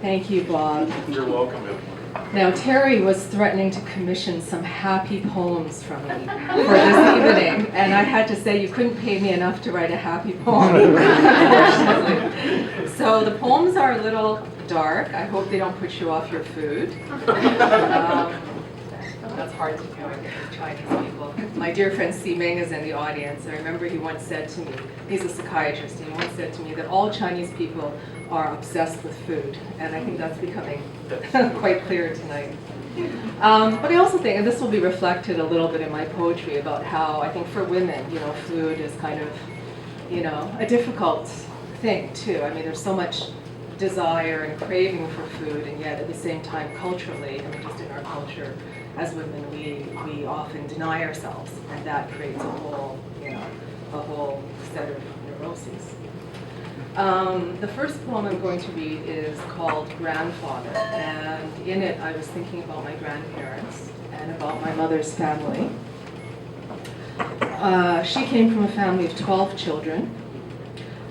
Thank you, Bob. You're welcome, everyone. Now, Terry was threatening to commission some happy poems from me for this evening, and I had to say you couldn't pay me enough to write a happy poem, unfortunately. So the poems are a little dark. I hope they don't put you off your food. That's hard to do, I think, with Chinese people. My dear friend Si Ming is in the audience. I remember he once said to me, he's a psychiatrist, and he once said to me that all Chinese people are obsessed with food, and I think that's becoming quite clear tonight. But I also think, and this will be reflected a little bit in my poetry, about how I think for women, food is kind of, a difficult thing too. I mean, there's so much desire and craving for food, and yet at the same time, culturally, just in our culture, as women, we often deny ourselves, and that creates a whole set of neuroses. The first poem I'm going to read is called Grandfather, and in it I was thinking about my grandparents and about my mother's family. She came from a family of 12 children.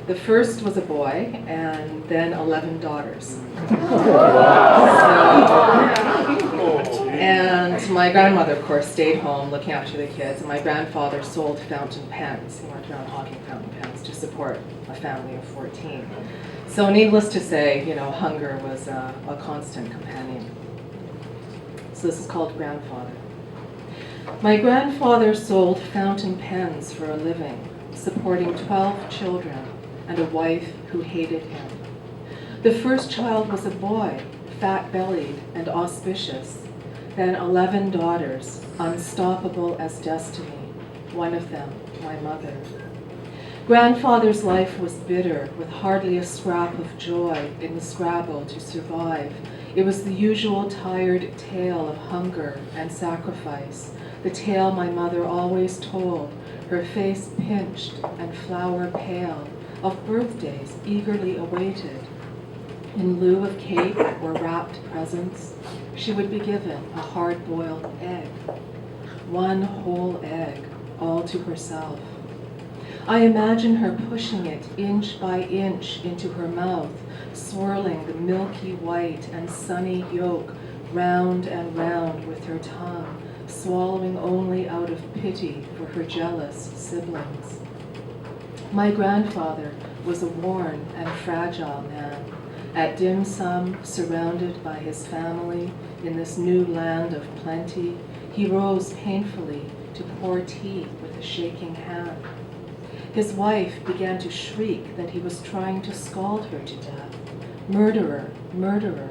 The first was a boy, and then 11 daughters. And my grandmother, of course, stayed home looking after the kids, and my grandfather sold fountain pens. He went around hawking fountain pens to support a family of 14. So needless to say, hunger was a constant companion. So this is called Grandfather. My grandfather sold fountain pens for a living, supporting 12 children and a wife who hated him. The first child was a boy, fat-bellied and auspicious, then 11 daughters, unstoppable as destiny, one of them my mother. Grandfather's life was bitter, with hardly a scrap of joy in the scrabble to survive. It was the usual tired tale of hunger and sacrifice, the tale my mother always told, her face pinched and flower pale, of birthdays eagerly awaited. In lieu of cake or wrapped presents, she would be given a hard-boiled egg, one whole egg, all to herself. I imagine her pushing it inch by inch into her mouth, swirling the milky white and sunny yolk round and round with her tongue, swallowing only out of pity for her jealous siblings. My grandfather was a worn and fragile man. At dim sum, surrounded by his family in this new land of plenty, he rose painfully to pour tea with a shaking hand. His wife began to shriek that he was trying to scald her to death. Murderer, murderer.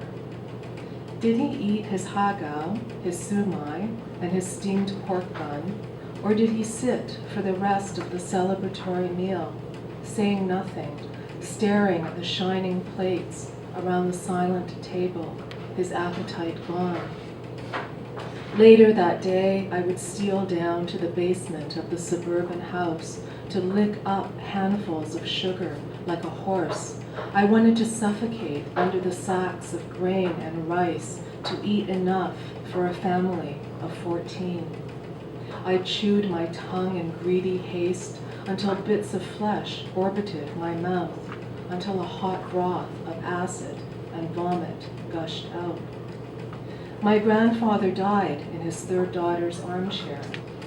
Did he eat his hagao, his sumai, and his steamed pork bun, or did he sit for the rest of the celebratory meal, saying nothing, staring at the shining plates around the silent table, his appetite gone? Later that day, I would steal down to the basement of the suburban house to lick up handfuls of sugar like a horse. I wanted to suffocate under the sacks of grain and rice to eat enough for a family of 14. I chewed my tongue in greedy haste until bits of flesh orbited my mouth, until a hot broth of acid and vomit gushed out. My grandfather died in his third daughter's armchair,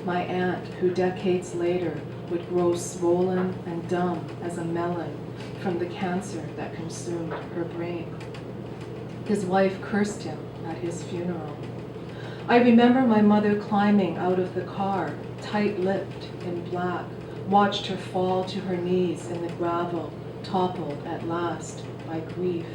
my aunt, who decades later would grow swollen and dumb as a melon from the cancer that consumed her brain. His wife cursed him at his funeral. I remember my mother climbing out of the car, tight-lipped in black, watched her fall to her knees in the gravel, toppled at last by grief.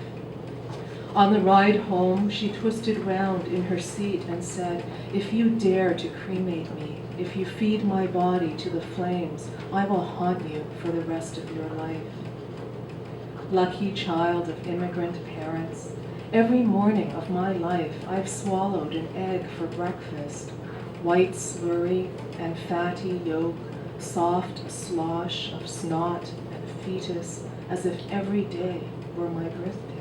On the ride home, she twisted round in her seat and said, "If you dare to cremate me, if you feed my body to the flames, I will haunt you for the rest of your life." Lucky child of immigrant parents, every morning of my life I've swallowed an egg for breakfast, white slurry and fatty yolk, soft slosh of snot and fetus, as if every day were my birthday.